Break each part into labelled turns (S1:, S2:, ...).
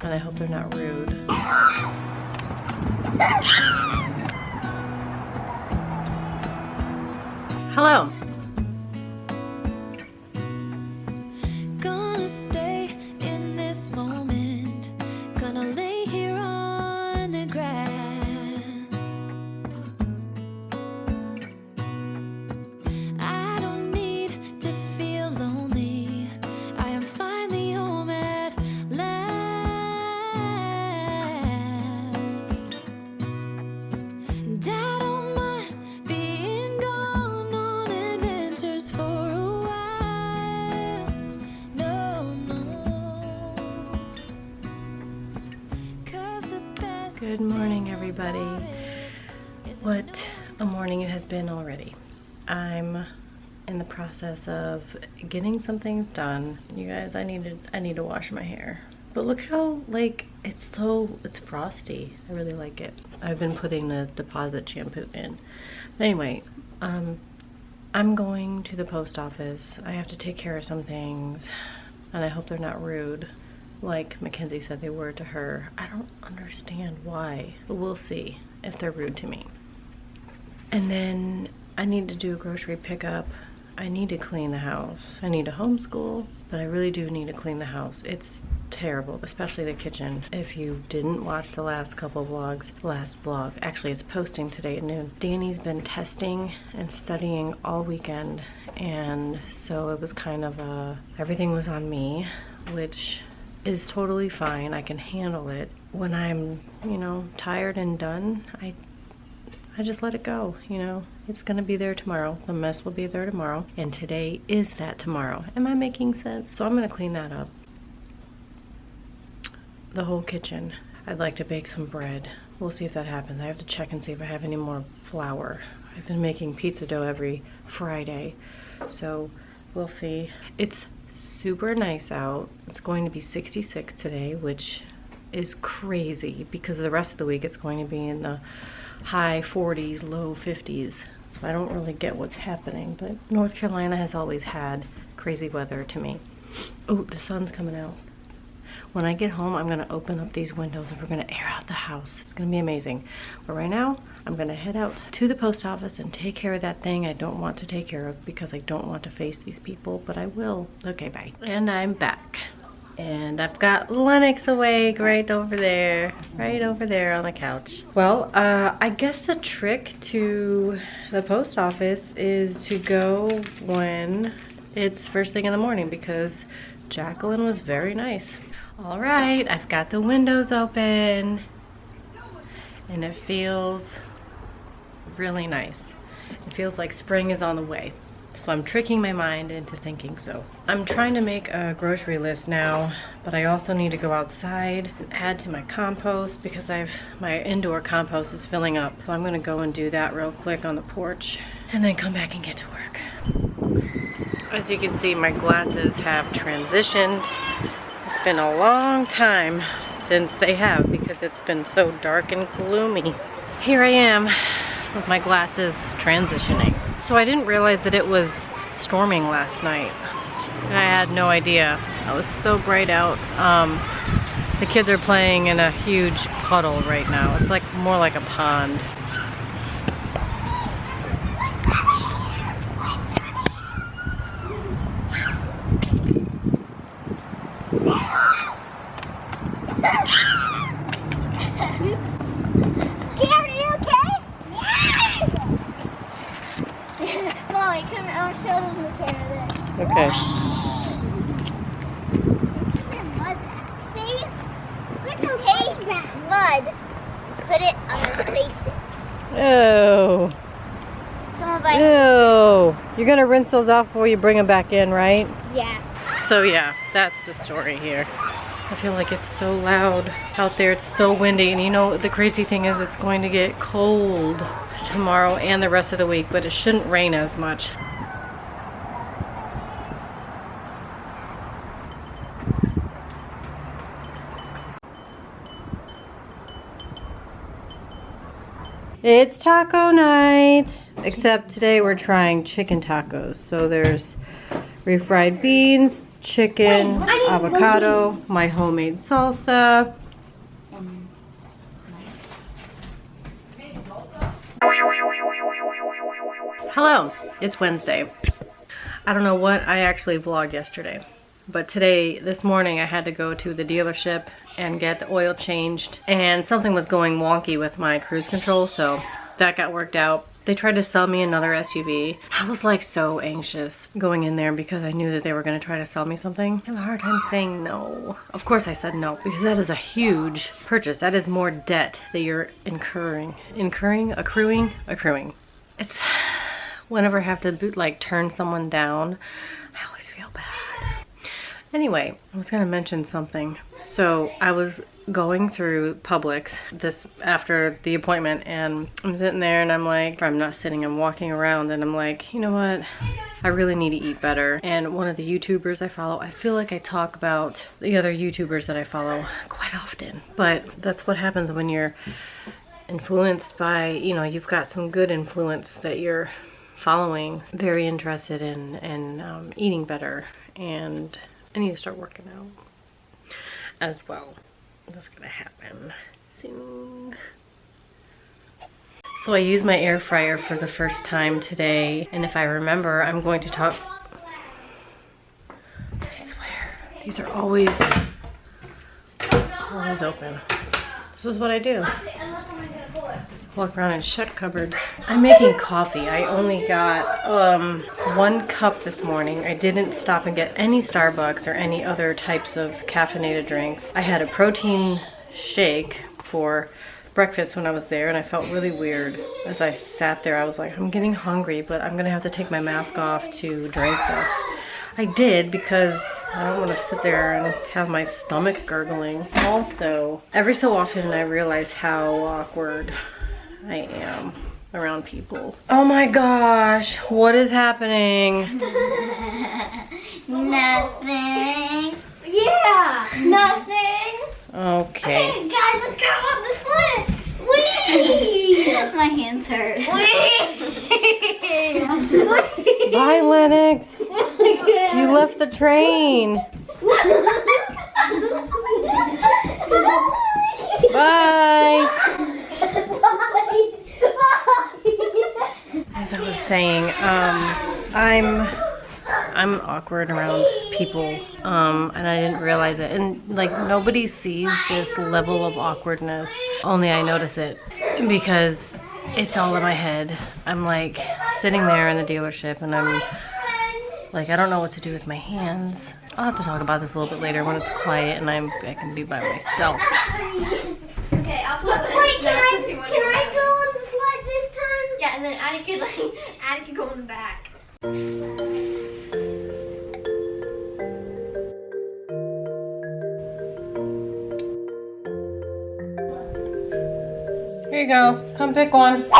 S1: and I hope they're not rude. Hello.
S2: Gonna stay in this moment. Gonna lay here on the grass. I don't need to feel lonely. I am finally home at last. And I don't mind being gone on adventures for a while. No, no. 'Cause the best
S1: Good morning, everybody. What a morning it has been already. I'm in the process of getting some things done. You guys, I need to wash my hair. But look how, like, it's frosty. I really like it. I've been putting the deposit shampoo in. But anyway, I'm going to the post office. I have to take care of some things, and I hope they're not rude, like Mackenzie said they were to her. I don't understand why, but we'll see if they're rude to me. And then I need to do a grocery pickup. I need to clean the house. I need to homeschool, but I really do need to clean the house. It's terrible, especially the kitchen. If you didn't watch the last couple vlogs, last vlog, actually it's posting today at noon. Danny's been testing and studying all weekend, and so it was kind of everything was on me, which is totally fine. I can handle it. When I'm, tired and done, I just let it go, It's gonna be there tomorrow. The mess will be there tomorrow. And today is that tomorrow. Am I making sense? So I'm gonna clean that up. The whole kitchen. I'd like to bake some bread. We'll see if that happens. I have to check and see if I have any more flour. I've been making pizza dough every Friday. So we'll see. It's super nice out. It's going to be 66 today, which is crazy because the rest of the week it's going to be in the high 40s, low 50s. So I don't really get what's happening, but North Carolina has always had crazy weather to me. Oh, the sun's coming out. When I get home, I'm gonna open up these windows and we're gonna air out the house. It's gonna be amazing. But right now, I'm gonna head out to the post office and take care of that thing I don't want to take care of because I don't want to face these people, but I will. Okay, bye. And I'm back. And I've got Lennox awake right over there on the couch. Well, I guess the trick to the post office is to go when it's first thing in the morning because Jacqueline was very nice. All right, I've got the windows open and it feels really nice. It feels like spring is on the way. So I'm tricking my mind into thinking so. I'm trying to make a grocery list now, but I also need to go outside and add to my compost because my indoor compost is filling up. So I'm gonna go and do that real quick on the porch and then come back and get to work. As you can see, my glasses have transitioned. It's been a long time since they have because it's been so dark and gloomy. Here I am with my glasses transitioning. So I didn't realize that it was storming last night. I had no idea. It was so bright out. The kids are playing in a huge puddle right now. It's like more like a pond. Okay.
S3: See? Take mud, put it on their faces.
S1: Oh. Ew. You're gonna rinse those off before you bring them back in, right?
S3: Yeah.
S1: So yeah, that's the story here. I feel like it's so loud out there. It's so windy, and the crazy thing is it's going to get cold tomorrow and the rest of the week, but it shouldn't rain as much. It's taco night! Except today we're trying chicken tacos. So there's refried beans, chicken, avocado, my homemade salsa. Hello, it's Wednesday. I don't know what I actually vlogged yesterday, but this morning I had to go to the dealership and get the oil changed, and something was going wonky with my cruise control, so that got worked out. They tried to sell me another SUV. I was like so anxious going in there because I knew that they were going to try to sell me something. I have a hard time saying no. Of course I said no, because that is a huge purchase. That is more debt that you're accruing. It's whenever I have to like turn someone down, I always feel bad. Anyway, I was gonna mention something. So I was going through Publix after the appointment, and I'm sitting there and I'm like, I'm not sitting, I'm walking around, and I'm like, you know what? I really need to eat better. And one of the YouTubers I follow, I feel like I talk about the other YouTubers that I follow quite often, but that's what happens when you're influenced by, you know, you've got some good influence that you're following. Very interested in eating better, and I need to start working out as well. That's gonna happen soon. So I used my air fryer for the first time today, and if I remember, I'm going to talk. I swear, these are always open. This is what I do. Walk around and shut cupboards. I'm making coffee. I only got 1 cup this morning. I didn't stop and get any Starbucks or any other types of caffeinated drinks. I had a protein shake for breakfast when I was there, and I felt really weird as I sat there. I was like, I'm getting hungry, but I'm gonna have to take my mask off to drink this. I did, because I don't want to sit there and have my stomach gurgling. Also, every so often I realize how awkward I am around people. Oh my gosh, what is happening?
S3: Nothing. Yeah, nothing.
S1: Okay.
S3: Okay, guys, let's get off this foot. Whee! My hands hurt. Whee!
S1: Bye, Lennox. You left the train. Bye. As I was saying, I'm awkward around people, and I didn't realize it. And like, nobody sees this level of awkwardness. Only I notice it because it's all in my head. I'm like sitting there in the dealership, and I'm like, I don't know what to do with my hands. I'll have to talk about this a little bit later when it's quiet and I can be by myself.
S3: Okay, I'll put it. Wait, can I go on the slide this time? Yeah, and then Addie could go in the back.
S1: Here you go. Come pick one.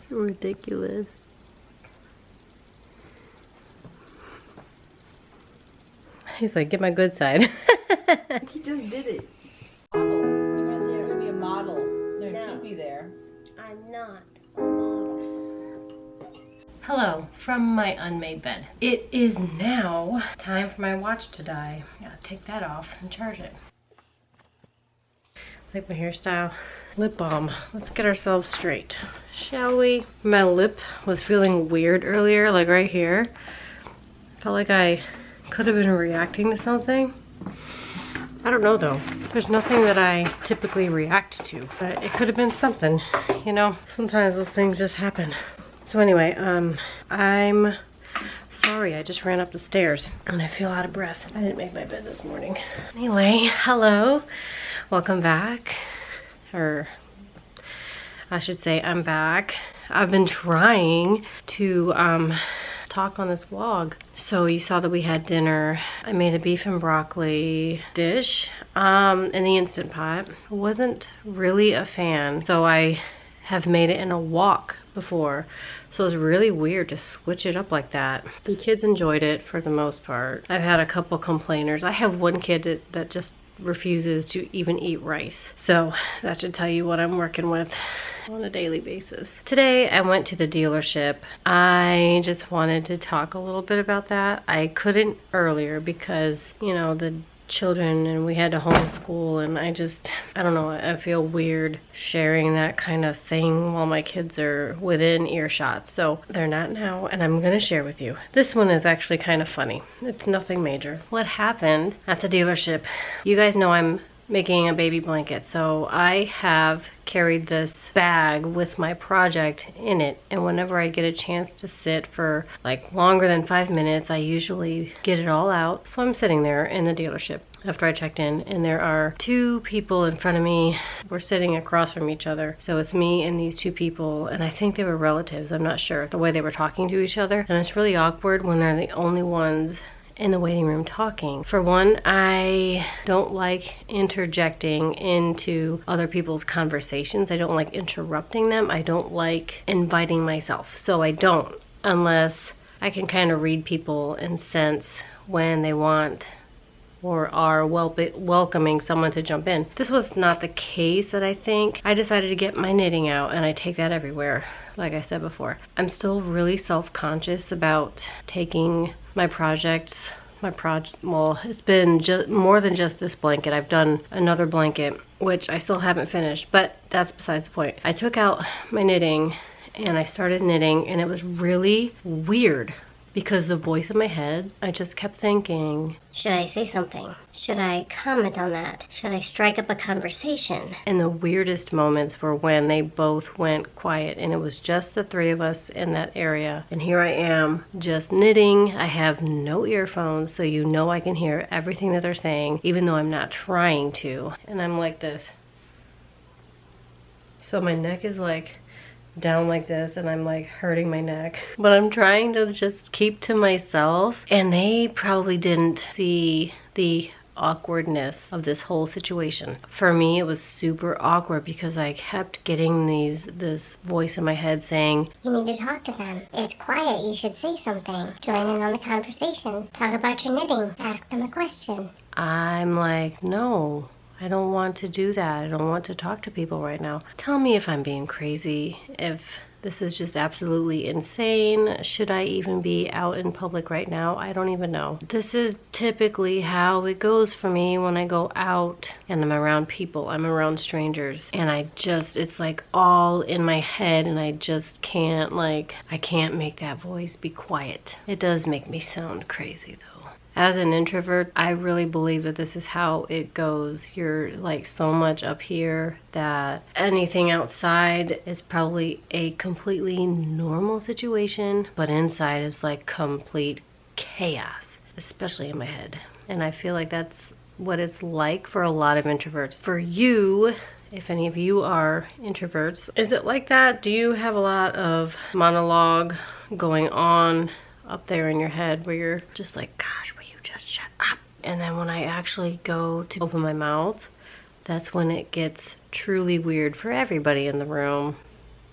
S1: Ridiculous. He's like, get my good side.
S4: He just did it. You're gonna say you're gonna be a model. They're gonna keep you there.
S3: I'm not a model.
S1: Hello from my unmade bed. It is now time for my watch to die. I gotta take that off and charge it. Like my hairstyle. Lip balm. Let's get ourselves straight, shall we? My lip was feeling weird earlier, like right here. Felt like I could have been reacting to something. I don't know though. There's nothing that I typically react to, but it could have been something, you know? Sometimes those things just happen. So anyway, I'm Sorry, I just ran up the stairs and I feel out of breath. I didn't make my bed this morning. Anyway, hello. Welcome back. Or I should say I'm back. I've been trying to talk on this vlog. So you saw that we had dinner. I made a beef and broccoli dish in the Instant Pot. Wasn't really a fan. So I have made it in a wok before. So it was really weird to switch it up like that. The kids enjoyed it for the most part. I've had a couple complainers. I have one kid that just refuses to even eat rice. So that should tell you what I'm working with on a daily basis. Today I went to the dealership. I just wanted to talk a little bit about that. I couldn't earlier because, you know, the children and we had to homeschool, and I don't know, I feel weird sharing that kind of thing while my kids are within earshot. So they're not now, and I'm gonna share with you. This one is actually kind of funny. It's nothing major. What happened at the dealership, you guys know I'm making a baby blanket, so I have carried this bag with my project in it, and whenever I get a chance to sit for like longer than 5 minutes, I usually get it all out. So I'm sitting there in the dealership after I checked in, and there are two people in front of me. We're sitting across from each other, so it's me and these two people, and I think they were relatives. I'm not sure, the way they were talking to each other, and it's really awkward when they're the only ones in the waiting room talking. For one, I don't like interjecting into other people's conversations. I don't like interrupting them. I don't like inviting myself. So I don't, unless I can kind of read people and sense when they want or are welcoming someone to jump in. This was not the case that I think. I decided to get my knitting out, and I take that everywhere, like I said before. I'm still really self-conscious about taking my projects, well, it's been more than just this blanket. I've done another blanket, which I still haven't finished, but that's besides the point. I took out my knitting and I started knitting, and it was really weird because the voice in my head, I just kept thinking, should I say something? Should I comment on that? Should I strike up a conversation? And the weirdest moments were when they both went quiet, and it was just the three of us in that area. And here I am just knitting. I have no earphones, so you know I can hear everything that they're saying, even though I'm not trying to. And I'm like this. So my neck is like down like this, and I'm like hurting my neck, but I'm trying to just keep to myself. And they probably didn't see the awkwardness of this whole situation. For me, it was super awkward because I kept getting this voice in my head saying,
S3: you need to talk to them. It's quiet. You should say something. Join in on the conversation. Talk about your knitting. Ask them a question.
S1: I'm like, no, I don't want to do that. I don't want to talk to people right now. Tell me if I'm being crazy, if this is just absolutely insane. Should I even be out in public right now? I don't even know. This is typically how it goes for me when I go out and I'm around people. I'm around strangers, and it's like all in my head, and I just can't, I can't make that voice be quiet. It does make me sound crazy though. As an introvert, I really believe that this is how it goes. You're like so much up here that anything outside is probably a completely normal situation, but inside is like complete chaos, especially in my head. And I feel like that's what it's like for a lot of introverts. For you, if any of you are introverts, is it like that? Do you have a lot of monologue going on up there in your head where you're just like, gosh, will you just shut up? And then when I actually go to open my mouth, that's when it gets truly weird for everybody in the room.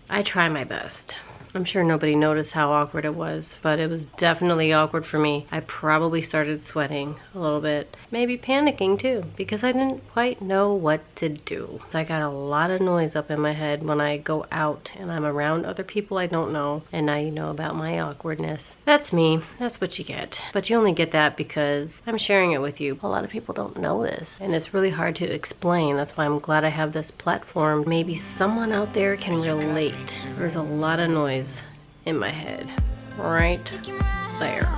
S1: I try my best. I'm sure nobody noticed how awkward it was, but it was definitely awkward for me. I probably started sweating a little bit, maybe panicking too, because I didn't quite know what to do. So I got a lot of noise up in my head when I go out and I'm around other people I don't know, and now you know about my awkwardness. That's me. That's what you get. But you only get that because I'm sharing it with you. A lot of people don't know this, and it's really hard to explain. That's why I'm glad I have this platform. Maybe someone out there can relate. There's a lot of noise in my head right there.